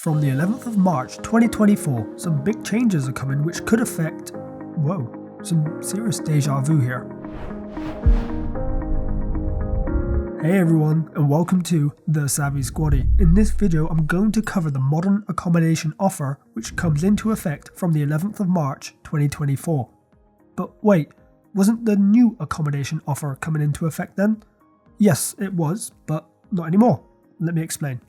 From the 11th of March 2024, some big changes are coming which could affect, some serious deja vu here. Hey everyone, and welcome to The Savvy Squaddy. In this video, I'm going to cover the Modern Accommodation Offer, which comes into effect from the 11th of March 2024. But wait, wasn't the new accommodation offer coming into effect then? Yes, it was, but not anymore. Let me explain.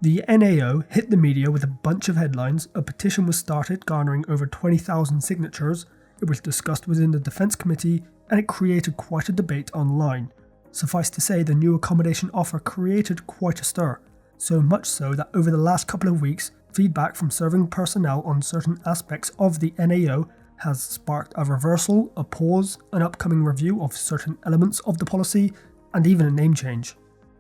The NAO hit the media with a bunch of headlines, a petition was started garnering over 20,000 signatures, it was discussed within the Defence Committee, and it created quite a debate online. Suffice to say, the new accommodation offer created quite a stir, so much so that over the last couple of weeks, feedback from serving personnel on certain aspects of the NAO has sparked a reversal, a pause, an upcoming review of certain elements of the policy, and even a name change.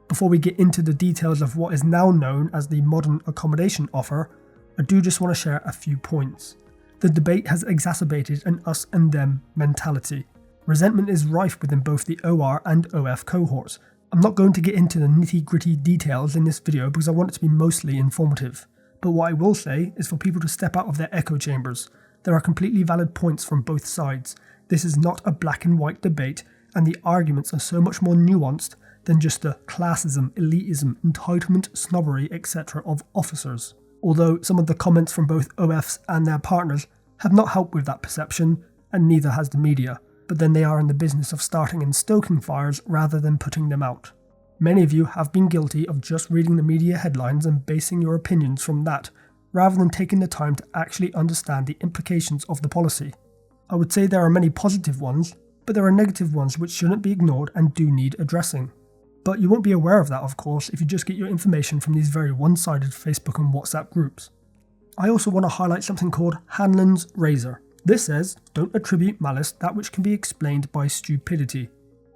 Before we get into the details of what is now known as the Modern Accommodation Offer, I do just want to share a few points. The debate has exacerbated an us and them mentality. Resentment is rife within both the OR and OF cohorts. I'm not going to get into the nitty-gritty details in this video because I want it to be mostly informative. But what I will say is for people to step out of their echo chambers. There are completely valid points from both sides. This is not a black and white debate, and the arguments are so much more nuanced than just the classism, elitism, entitlement, snobbery, etc. of officers. Although some of the comments from both OFs and their partners have not helped with that perception, and neither has the media, but then they are in the business of starting and stoking fires rather than putting them out. Many of you have been guilty of just reading the media headlines and basing your opinions from that, rather than taking the time to actually understand the implications of the policy. I would say there are many positive ones, but there are negative ones which shouldn't be ignored and do need addressing. But you won't be aware of that, of course, if you just get your information from these very one-sided Facebook and WhatsApp groups. I also want to highlight something called Hanlon's Razor. This says, don't attribute malice that which can be explained by stupidity.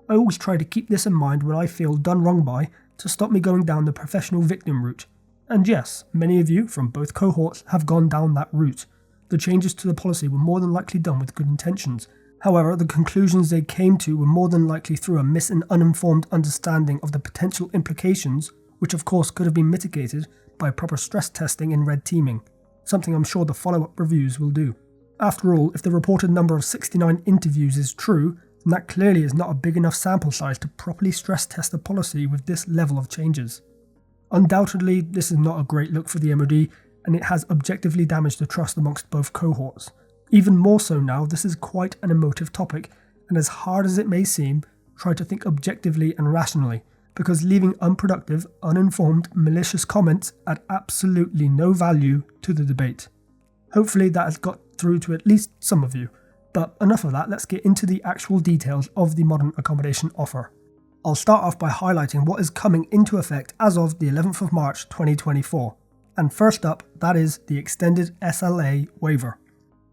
I always try to keep this in mind when I feel done wrong by, to stop me going down the professional victim route. And yes, many of you from both cohorts have gone down that route. The changes to the policy were more than likely done with good intentions. However, the conclusions they came to were more than likely through a mis- and uninformed understanding of the potential implications, which of course could have been mitigated by proper stress testing and red teaming, something I'm sure the follow-up reviews will do. After all, if the reported number of 69 interviews is true, then that clearly is not a big enough sample size to properly stress test a policy with this level of changes. Undoubtedly, this is not a great look for the MOD, and it has objectively damaged the trust amongst both cohorts. Even more so now, this is quite an emotive topic, and as hard as it may seem, try to think objectively and rationally, because leaving unproductive, uninformed, malicious comments add absolutely no value to the debate. Hopefully that has got through to at least some of you, but enough of that, let's get into the actual details of the Modern Accommodation Offer. I'll start off by highlighting what is coming into effect as of the 11th of March 2024, and first up, that is the extended SLA Waiver.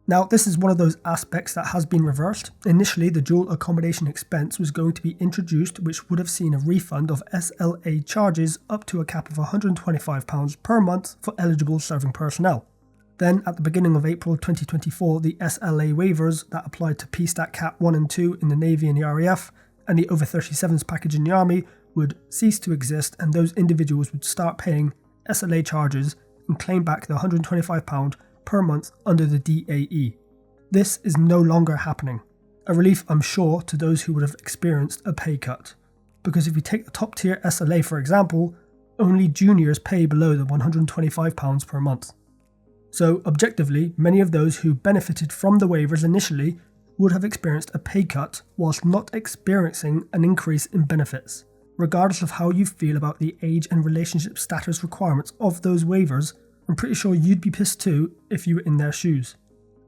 Now, this is one of those aspects that has been reversed. Initially, the dual accommodation expense was going to be introduced, which would have seen a refund of SLA charges up to a cap of £125 per month for eligible serving personnel. Then, at the beginning of April 2024, the SLA waivers that applied to PSTAT Cap 1 and 2 in the Navy and the RAF, and the over 37s package in the Army would cease to exist, and those individuals would start paying SLA charges and claim back the £125 per month under the DAE. This is no longer happening. A relief, I'm sure, to those who would have experienced a pay cut. Because if you take the top tier SLA for example, only juniors pay below the £125 per month. So objectively, many of those who benefited from the waivers initially would have experienced a pay cut whilst not experiencing an increase in benefits. Regardless of how you feel about the age and relationship status requirements of those waivers, I'm pretty sure you'd be pissed too if you were in their shoes.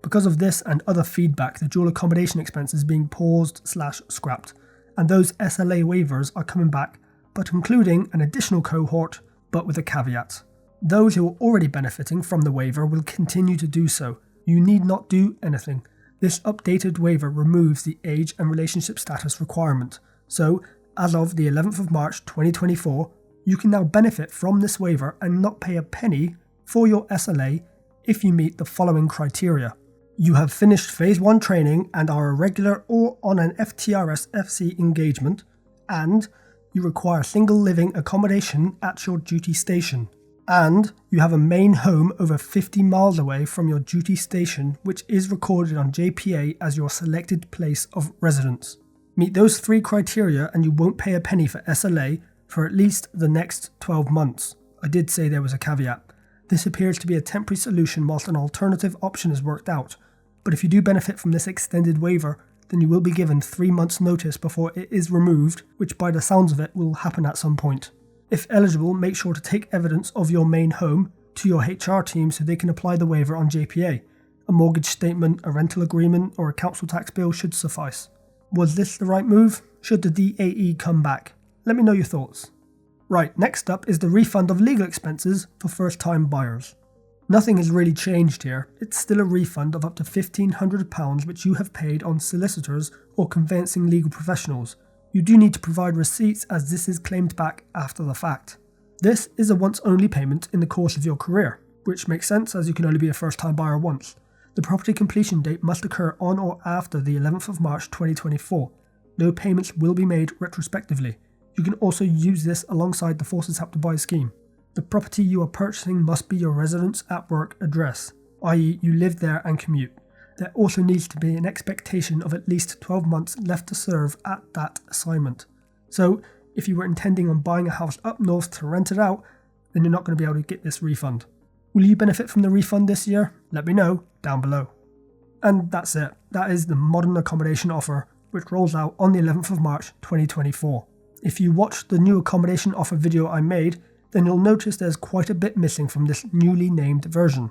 Because of this and other feedback, the dual accommodation expense is being paused/scrapped, and those SLA waivers are coming back, but including an additional cohort, but with a caveat. Those who are already benefiting from the waiver will continue to do so. You need not do anything. This updated waiver removes the age and relationship status requirement. So, as of the 11th of March 2024, you can now benefit from this waiver and not pay a penny for your SLA if you meet the following criteria. You have finished Phase 1 training and are a regular or on an FTRS FC engagement, and you require single living accommodation at your duty station, and you have a main home over 50 miles away from your duty station, which is recorded on JPA as your selected place of residence. Meet those 3 criteria and you won't pay a penny for SLA for at least the next 12 months. I did say there was a caveat. This appears to be a temporary solution whilst an alternative option is worked out, but if you do benefit from this extended waiver, then you will be given 3 months notice before it is removed, which by the sounds of it will happen at some point. If eligible, make sure to take evidence of your main home to your HR team so they can apply the waiver on JPA. A mortgage statement, a rental agreement, or a council tax bill should suffice. Was this the right move? Should the DAE come back? Let me know your thoughts. Right, next up is the refund of legal expenses for first-time buyers. Nothing has really changed here. It's still a refund of up to £1,500 which you have paid on solicitors or conveyancing legal professionals. You do need to provide receipts as this is claimed back after the fact. This is a once-only payment in the course of your career, which makes sense as you can only be a first-time buyer once. The property completion date must occur on or after the 11th of March 2024. No payments will be made retrospectively. You can also use this alongside the Forces Help to Buy scheme. The property you are purchasing must be your residence at work address, i.e. you live there and commute. There also needs to be an expectation of at least 12 months left to serve at that assignment. So, if you were intending on buying a house up north to rent it out, then you're not going to be able to get this refund. Will you benefit from the refund this year? Let me know down below. And that's it. That is the Modern Accommodation Offer, which rolls out on the 11th of March 2024. If you watched the new accommodation offer video I made, then you'll notice there's quite a bit missing from this newly named version.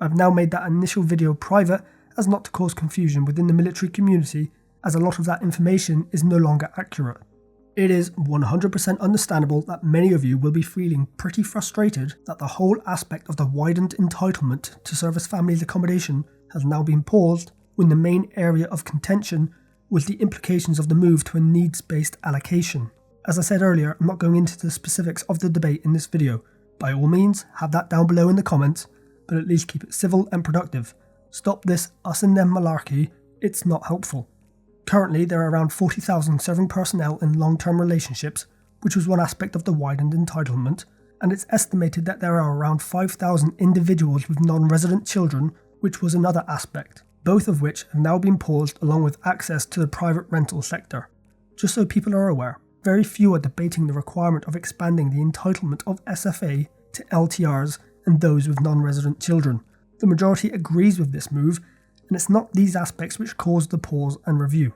I've now made that initial video private as not to cause confusion within the military community, as a lot of that information is no longer accurate. It is 100% understandable that many of you will be feeling pretty frustrated that the whole aspect of the widened entitlement to Service Families Accommodation has now been paused when the main area of contention was the implications of the move to a needs-based allocation. As I said earlier, I'm not going into the specifics of the debate in this video. By all means, have that down below in the comments, but at least keep it civil and productive. Stop this us and them malarkey, it's not helpful. Currently, there are around 40,000 serving personnel in long-term relationships, which was one aspect of the widened entitlement, and it's estimated that there are around 5,000 individuals with non-resident children, which was another aspect, both of which have now been paused along with access to the private rental sector. Just so people are aware, very few are debating the requirement of expanding the entitlement of SFA to LTRs and those with non-resident children. The majority agrees with this move, and it's not these aspects which caused the pause and review.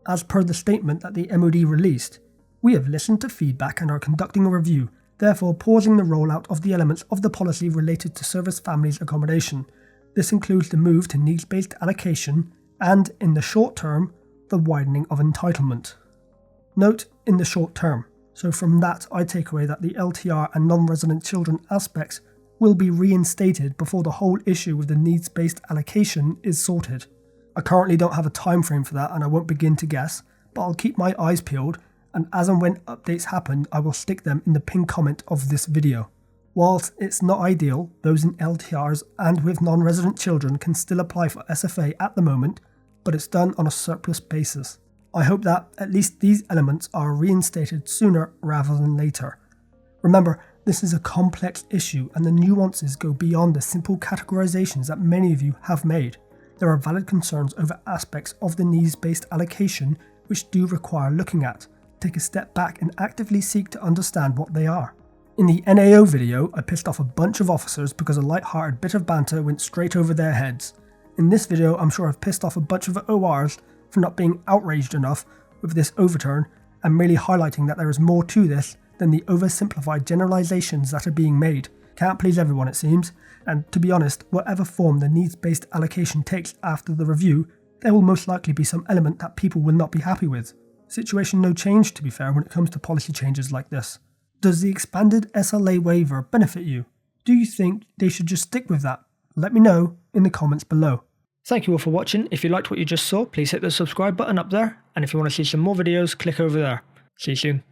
As per the statement that the MOD released, we have listened to feedback and are conducting a review, therefore pausing the rollout of the elements of the policy related to Service Families Accommodation. This includes the move to needs-based allocation and, in the short term, the widening of entitlement. Note, in the short term, so from that I take away that the LTR and non-resident children aspects will be reinstated before the whole issue with the needs-based allocation is sorted. I currently don't have a time frame for that and I won't begin to guess, but I'll keep my eyes peeled, and as and when updates happen I will stick them in the pinned comment of this video. Whilst it's not ideal, those in LTRs and with non-resident children can still apply for SFA at the moment, but it's done on a surplus basis. I hope that at least these elements are reinstated sooner rather than later. Remember, this is a complex issue and the nuances go beyond the simple categorizations that many of you have made. There are valid concerns over aspects of the needs-based allocation which do require looking at. Take a step back and actively seek to understand what they are. In the NAO video, I pissed off a bunch of officers because a light-hearted bit of banter went straight over their heads. In this video, I'm sure I've pissed off a bunch of ORs for not being outraged enough with this overturn and merely highlighting that there is more to this than the oversimplified generalizations that are being made. Can't please everyone it seems, and to be honest, whatever form the needs-based allocation takes after the review, there will most likely be some element that people will not be happy with. Situation no change to be fair when it comes to policy changes like this. Does the expanded SLA waiver benefit you? Do you think they should just stick with that? Let me know in the comments below. Thank you all for watching. If you liked what you just saw, please hit the subscribe button up there, and if you want to see some more videos, click over there. See you soon.